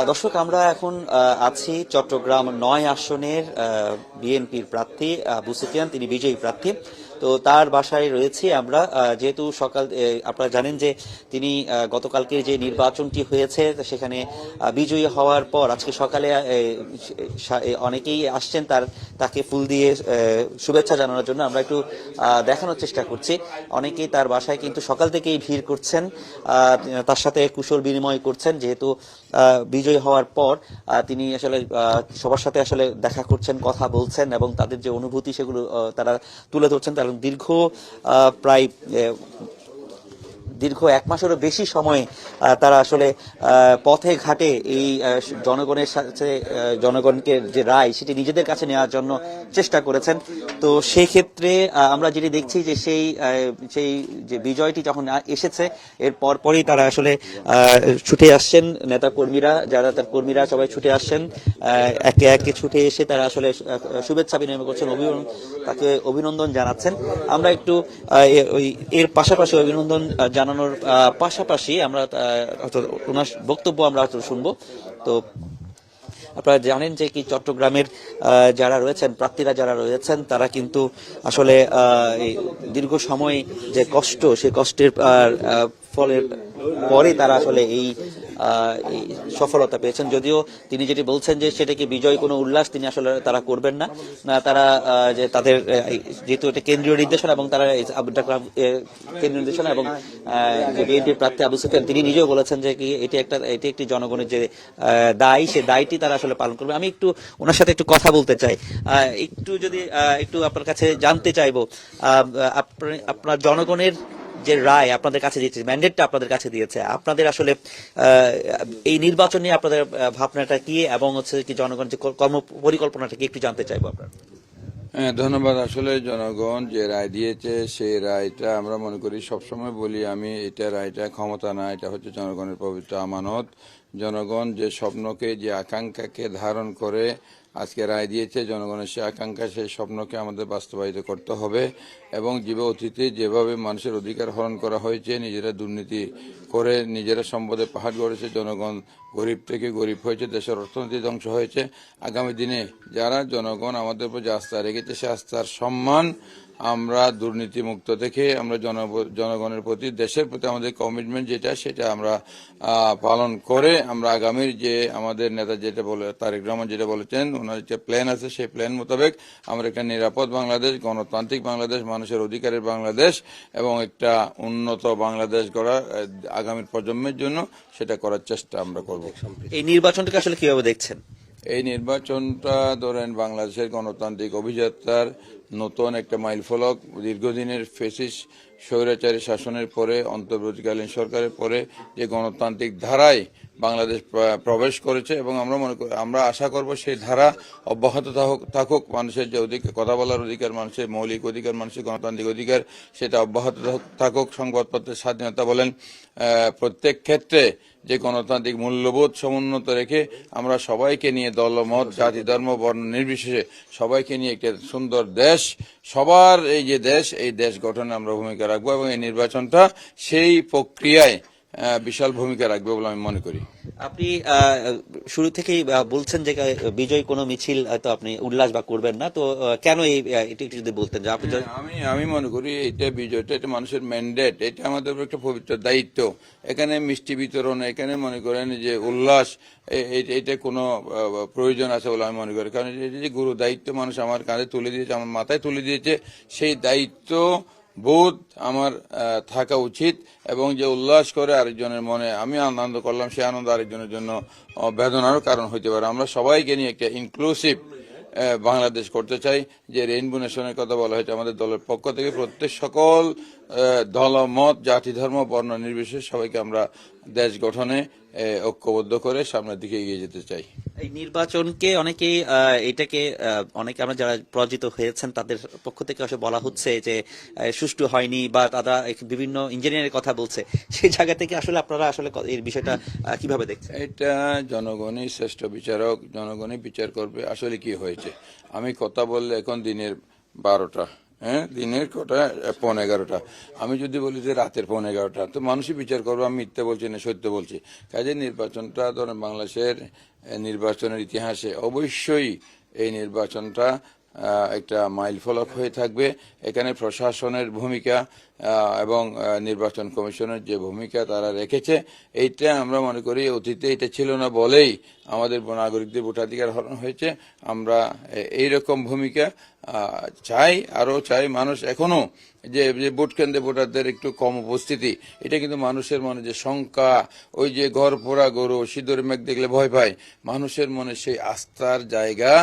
দর্শক, আমরা এখন আছি চট্টগ্রাম ৯ আসনের বিএনপির প্রার্থী আবু সুফিয়ান, তিনি বিজয়ী প্রার্থী। তো তার বাসায় রয়েছি আমরা। যেহেতু সকাল আপনারা জানেন যে তিনি গতকালকে যে নির্বাচনটি হয়েছে সেখানে বিজয়ী হওয়ার পর আজকে সকালে অনেকেই আসছেন তাকে ফুল দিয়ে শুভেচ্ছা জানানোর জন্য। আমরা একটু দেখানোর চেষ্টা করছি। অনেকেই তার বাসায় কিন্তু সকাল থেকেই ভিড় করছেন, তার সাথে কুশল বিনিময় করছেন, যেহেতু বিজয়ী হওয়ার পর তিনি আসলে সবার সাথে আসলে দেখা করছেন, কথা বলছেন এবং তাদের যে অনুভূতি সেগুলো তারা তুলে ধরছেন। তার প্রায় দীর্ঘ ১ মাসেরও বেশি সময় তারা আসলে পথে ঘাটে এই জনগণের সাথে জনগণকে যে রায় সেটি নিজেদের কাছে নেওয়ার জন্য চেষ্টা করেছেন। তো সেই ক্ষেত্রে আমরা যেটি দেখছি যে সেই যে বিজয়টি যখন এসেছে এর পরপরই তারা আসলে ছুটে আসছেন, নেতা কর্মীরা যারা তার কর্মীরা সবাই ছুটে আসছেন, একে একে ছুটে এসে তারা আসলে শুভেচ্ছা বিনিময় করছেন, তাকে অভিনন্দন জানাচ্ছেন। আমরা একটু এর পাশাপাশি অভিনন্দন জানানোর পাশাপাশি আমরা ওনার বক্তব্য আমরা শুনবো। তো আপনারা জানেন যে কি চট্টগ্রামের যারা রয়েছেন, প্রার্থীরা যারা রয়েছেন, তারা কিন্তু আসলে দীর্ঘ সময় যে কষ্ট, সেই কষ্টের ফলের পরে তারা আসলে এই সফলতা পেয়েছেন। যদিও তিনি যেটি বলছেন যে সেটাকে বিজয় কোনো উল্লাস তিনি আসলে তারা করবেন না। তারা যে তাদের যেহেতু এটা কেন্দ্রীয় নির্দেশনা এবং তারা কেন্দ্রীয় নির্দেশনা এবং বিএনপির প্রার্থী আবু সুফিয়ান তিনি নিজেও বলেছেন যে কি এটি একটি জনগণের যে দায়, সে দায়টি তারা আসলে পালন করবে। আমি একটু ওনার সাথে একটু কথা বলতে চাই, একটু আপনার কাছে জানতে চাইবো, আপনার জনগণের যে রায় আপনাদের কাছে দিয়েছে, ম্যান্ডেটটা আপনাদের কাছে দিয়েছে, আপনাদের আসলে এই নির্বাচন নিয়ে আপনাদের ভাবনাটা কি এবং হচ্ছে কি জনগণের যে কর্ম পরিকল্পনাটা কি একটু জানতে চাইবো আপনার। হ্যাঁ, ধন্যবাদ। আসলে জনগণ যে রায় দিয়েছে সেই রায়টা আমরা মনে করি, সবসময় বলি আমি, এটা রায়টা ক্ষমতা না, এটা হচ্ছে জনগণের পবিত্র আমানত। জনগণ যে স্বপ্নকে, যে আকাঙ্ক্ষাকে ধারণ করে আজকে রায় দিয়েছে, জনগণের সে আকাঙ্ক্ষা, সেই স্বপ্নকে আমাদের বাস্তবায়িত করতে হবে। এবং অতীতে যেভাবে মানুষের অধিকার হরণ করা হয়েছে, নিজেরা দুর্নীতি করে নিজেরা সম্পদে পাহাড় গড়েছে, জনগণ গরিব থেকে গরিব হয়েছে, দেশের অর্থনীতি ধ্বংস হয়েছে। আগামী দিনে যারা জনগণ আমাদের উপর যে আস্থা রেখেছে, সে আস্থার সম্মান আমরা দুর্নীতি মুক্ত থেকে আমরা জনগণের প্রতি, দেশের প্রতি আমাদের কমিটমেন্ট যেটা, সেটা আমরা পালন করে আমরা আগামীর যে আমাদের নেতা যেটা বলে, তারেক রহমান যেটা বলেছেন, ওনার যে প্ল্যান আছে সেই প্ল্যান মোতাবেক আমরা একটা নিরাপদ বাংলাদেশ, গণতান্ত্রিক বাংলাদেশ, মানুষের অধিকারের বাংলাদেশ এবং একটা উন্নত বাংলাদেশ গড়া আগামী প্রজন্মের জন্য সেটা করার চেষ্টা আমরা করব। এই নির্বাচনটাকে আসলে কিভাবে দেখছেন? এই নির্বাচনটা ধরেন বাংলাদেশের গণতান্ত্রিক অভিযাত্রার নতুন একটা মাইলফলক। দীর্ঘদিনের ফ্যাসিস্ট স্বৈরাচারী শাসনের পরে, অন্তর্বর্তীকালীন সরকারের পরে যে গণতান্ত্রিক ধারায় বাংলাদেশ প্রবেশ করেছে এবং আমরা আশা করব সেই ধারা অব্যাহত থাকুক। মানুষের যে অধিকার, কথা বলার অধিকার, মানুষের মৌলিক অধিকার, মানুষের গণতান্ত্রিক অধিকার, সেটা অব্যাহত থাকুক। সংবাদপত্রের স্বাধীনতা বলেন, প্রত্যেক ক্ষেত্রে যে গণতান্ত্রিক মূল্যবোধ সমুন্নত রেখে আমরা সবাইকে নিয়ে, দলমত, জাতি, ধর্ম, বর্ণ নির্বিশেষে সবাইকে নিয়ে একটা সুন্দর দেশ, সবার এই যে দেশ, এই দেশ গঠনে আমরা ভূমিকা রাখবো এবং এই নির্বাচনটা সেই প্রক্রিয়ায় বিশাল ভূমিকা রাখবে বলে আমি মনে করি। আপনি শুরু থেকেই বলছেন যে বিজয় কোনো মিছিল হয়তো আপনি উল্লাস বা করবেন না, তো কেন এটা যদি বলতেন যে আপনি। আমি মনে করি এটা বিজয়টা, এটা মানুষের ম্যান্ডেট, এটা আমাদের একটা পবিত্র দায়িত্ব। এখানে মিষ্টি বিতরণ, এখানে মনে করেন যে উল্লাস, এটা কোনো প্রয়োজন আছে বলে আমি মনে করি। কারণ এটা যে গুরু দায়িত্ব মানুষ আমার কাঁধে তুলে দিয়েছে, আমার মাথায় তুলে দিয়েছে, সেই দায়িত্ব বোধ আমার থাকা উচিত। এবং যে উল্লাস করে আরেকজনের মনে আমি আনন্দ করলাম, সে আনন্দ আরেকজনের জন্য বেদনারও কারণ হইতে পারে। আমরা সবাইকে নিয়ে একটা ইনক্লুসিভ বাংলাদেশ করতে চাই। যে রেইনবো নেশনের কথা বলা হয়েছে আমাদের দলের পক্ষ থেকে, প্রত্যেক সকল দলমত, জাতি, ধর্ম, বর্ণ নির্বিশেষে সবাইকে আমরা দেশ গঠনে ঐক্যবদ্ধ করে সামনের দিকে এগিয়ে যেতে চাই। এই নির্বাচনকে অনেকে আমরা যারা পরাজিত হয়েছেন তাদের পক্ষ থেকে আসলে বলা হচ্ছে যে সুষ্ঠু হয়নি বা তারা বিভিন্ন ইঞ্জিনিয়ারের কথা বলছে, সেই জায়গা থেকে আসলে আপনারা আসলে এই বিষয়টা কিভাবে দেখছেন? এটা জনগণই শ্রেষ্ঠ বিচারক, জনগণই বিচার করবে আসলে কি হয়েছে। আমি কথা বললে এখন দিনের 12টা, হ্যাঁ, দিনের কটা 11:15। আমি যদি বলি যে রাতের 11:15, তো মানুষই বিচার করবো আমি মিথ্যা বলছি না সত্য বলছি। কাজে নির্বাচনটা ধরেন বাংলাদেশের নির্বাচনের ইতিহাসে অবশ্যই এই নির্বাচনটা একটা মাইল ফলক হয়ে থাকবে। এখানে প্রশাসনের ভূমিকা এবং নির্বাচন কমিশনের যে ভূমিকা তারা রেখেছে, এইটা আমরা মনে করি অতীতে এটা ছিল না বলেই আমাদের নাগরিকদের ভোটাধিকার হরণ হয়েছে। আমরা এইরকম ভূমিকা চাই, আরো চাই। মানুষ এখনো যে ভোট কেন্দ্রে ভোটারদের একটু কম উপস্থিতি, এটা কিন্তু মানুষের মনে যে শঙ্কা, ওই যে ঘর পোড়া গরু সিঁদুর মেঘ দেখলে ভয় পায়, মানুষের মনে সেই আস্থার জায়গা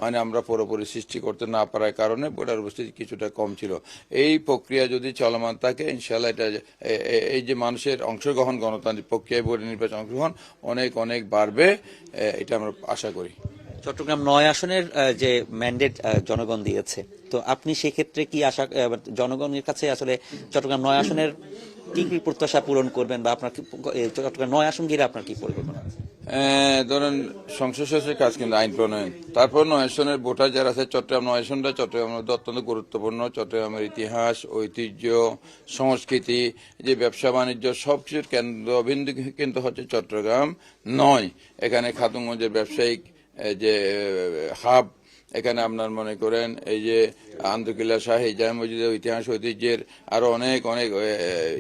মানে আমরা পুরোপুরি সৃষ্টি করতে না পারার কারণে ভোটার উপস্থিতি কিছুটা কম ছিল। এই প্রক্রিয়া যদি চলমান থাকে ইনশাল্লাহ এটা এই যে মানুষের অংশগ্রহণ গণতান্ত্রিক প্রক্রিয়ায় ভোট নির্বাচন অংশগ্রহণ অনেক অনেক বাড়বে, এটা আমরা আশা করি। চট্টগ্রাম 9 আসনের যে ম্যান্ডেট জনগণ দিয়েছে, তো আপনি সেক্ষেত্রে কি আশা জনগণের কাছে আসলে চট্টগ্রাম 9 আসনের কি কি প্রত্যাশা পূরণ করবেন, বা আপনার চট্টগ্রাম 9 আসন ঘিরে আপনার কি পরিকল্পনা? ধরেন সংসদ সদস্যের কাজ কিন্তু আইন প্রণয়ন, তারপর 9 আসনের ভোটার যারা আছে চট্টগ্রাম 9 আসনটা চট্টগ্রামের মধ্যে অত্যন্ত গুরুত্বপূর্ণ। চট্টগ্রামের ইতিহাস, ঐতিহ্য, সংস্কৃতি, যে ব্যবসা বাণিজ্য সবকিছুর কেন্দ্রবিন্দু কিন্তু হচ্ছে চট্টগ্রাম 9। এখানে খাতুনগঞ্জের ব্যবসায়িক যে হাব, এখানে আপনার মনে করেন এই যে আন্দরকিল্লা শাহী জামে মসজিদের ইতিহাস ঐতিহ্যের আরো অনেক অনেক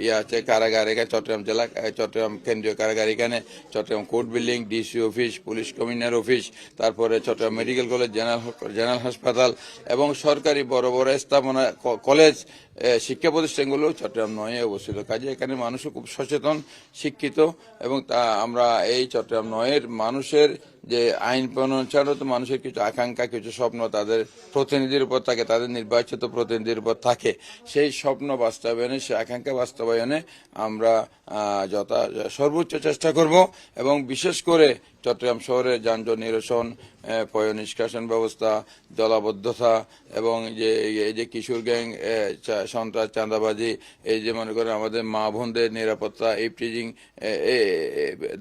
ইয়ে আছে। কারাগার এখানে চট্টগ্রাম জেলা, চট্টগ্রাম কেন্দ্রীয় কারাগার, এখানে Chattogram court building, DC office, police commissioner office, তারপরে চট্টগ্রাম মেডিকেল কলেজ, জেনারেল হাসপাতাল এবং সরকারি বড় বড় স্থাপনা, কলেজ, শিক্ষা প্রতিষ্ঠানগুলো চট্টগ্রাম 9-এ অবস্থিত। কাজে এখানে মানুষও খুব সচেতন, শিক্ষিত, এবং তা আমরা এই চট্টগ্রাম 9-এর মানুষের যে আইন প্রণয়ন ছাড়াও তো মানুষের কিছু আকাঙ্ক্ষা, কিছু স্বপ্ন তাদের প্রতিনিধির উপর থাকে, তাদের নির্বাচিত প্রতিনিধির উপর থাকে। সেই স্বপ্ন বাস্তবায়নে, সেই আকাঙ্ক্ষা বাস্তবায়নে আমরা সর্বোচ্চ চেষ্টা করব। এবং বিশেষ করে চট্টগ্রাম শহরে যানজট নিরসন, পয় নিষ্কাশন ব্যবস্থা, জলাবদ্ধতা এবং এই যে কিশোর গ্যাং, সন্ত্রাস, চাঁদাবাজি, এই যে মনে করেন আমাদের মা বোনদের নিরাপত্তা, এই প্রিজিং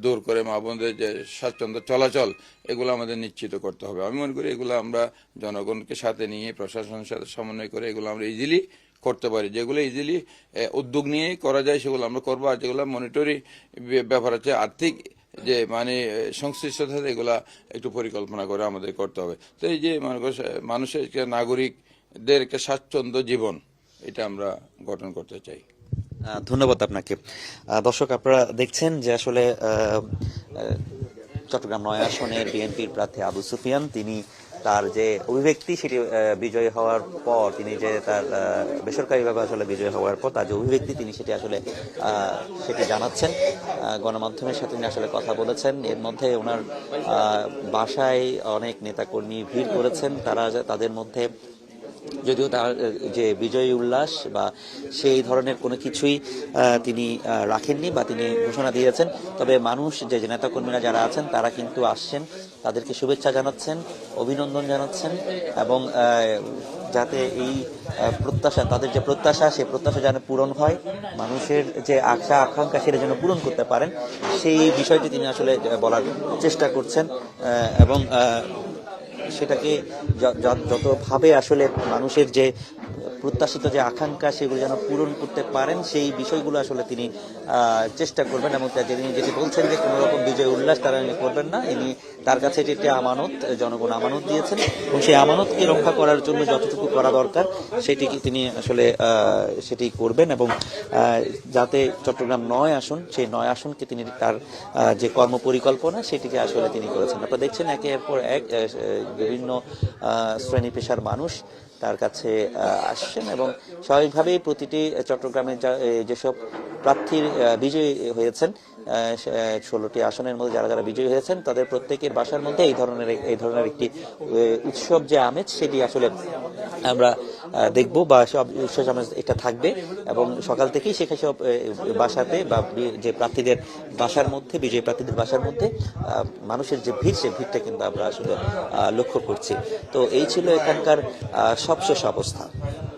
দূর করে মা বোনদের যে স্বাচ্ছন্দ্য চলাচল, এগুলো আমাদের নিশ্চিত করতে হবে। আমি মনে করি এগুলো আমরা জনগণকে সাথে নিয়ে প্রশাসনের সাথে সমন্বয় করে এগুলো আমরা ইজিলি করতে পারি। যেগুলো ইজিলি উদ্যোগ নিয়ে করা যায় সেগুলো আমরা করবো, আর যেগুলো মনিটরি ব্যাপার আছে, আর্থিক যে মানে সংশ্লিষ্টতা, এগুলা একটু পরিকল্পনা করে আমাদের করতে হবে। তো এই যে মানুষের নাগরিকদের একটা স্বাচ্ছন্দ্য জীবন, এটা আমরা গঠন করতে চাই। ধন্যবাদ আপনাকে। দর্শক, আপনারা দেখছেন যে আসলে চট্টগ্রাম 9 আসনের বিএনপির প্রার্থী আবু সুফিয়ান, তিনি তার যে অভিব্যক্তি সেটি বিজয়ী হওয়ার পর, তিনি যে তার বেসরকারিভাবে আসলে বিজয়ী হওয়ার পর তার যে অভিব্যক্তি তিনি সেটি আসলে সেটি জানাচ্ছেন। গণমাধ্যমের সাথে তিনি আসলে কথা বলেছেন। এর মধ্যে ওনার বাসায় অনেক নেতাকর্মী ভিড় করেছেন। তাদের মধ্যে যদিও তার যে বিজয়ী উল্লাস বা সেই ধরনের কোনো কিছুই তিনি রাখেননি বা তিনি ঘোষণা দিয়েছেন, তবে মানুষ যে নেতাকর্মীরা যারা আছেন তারা কিন্তু আসছেন, তাদেরকে শুভেচ্ছা জানাচ্ছেন, অভিনন্দন জানাচ্ছেন, এবং যাতে এই প্রত্যাশা, তাদের যে প্রত্যাশা, সেই প্রত্যাশা যেন পূরণ হয়, মানুষের যে আশা আকাঙ্ক্ষা সেটা যেন পূরণ করতে পারেন, সেই বিষয়টি তিনি আসলে বলার চেষ্টা করছেন। এবং সেটাকে যতভাবে আসলে মানুষের যে প্রত্যাশিত যে আকাঙ্ক্ষা সেগুলো যেন পূরণ করতে পারেন, সেই বিষয়গুলো আসলে তিনি চেষ্টা করবেন। এবং তিনি যেটি বলছেন যে কোনো রকম বিজয় উল্লাস তারা করবেন না, ইনি তার কাছে এটি একটি আমানত, জনগণ আমানত দিয়েছেন, এবং সেই আমানতকে রক্ষা করার জন্য যতটুকু করা দরকার সেটিকে তিনি আসলে সেটি করবেন। এবং যাতে চট্টগ্রাম 9 আসন, সেই 9 আসনকে তিনি তার যে কর্মপরিকল্পনা সেটিকে আসলে তিনি করেছেন। আপনারা দেখছেন একের পর এক বিভিন্ন শ্রেণী পেশার মানুষ তার কাছে আসছেন, এবং স্বাভাবিকভাবেই প্রতিটি চট্টগ্রামের যেসব প্রার্থীর বিজয়ী হয়েছেন, 16টি আসনের মধ্যে যারা যারা বিজয়ী হয়েছেন, তাদের প্রত্যেকের বাসার মধ্যে এই ধরনের একটি উৎসব যে আমেজ সেটি আসলে আমরা দেখব, বা সব উৎসব আমেজ এটা থাকবে। এবং সকাল থেকেই সেসব বাসাতে বা যে প্রার্থীদের বাসার মধ্যে, বিজয়ী প্রার্থীদের বাসার মধ্যে মানুষের যে ভিড়, সে ভিড়টা কিন্তু আমরা আসলে লক্ষ্য করছি। তো এই ছিল এখানকার সবশেষ অবস্থা।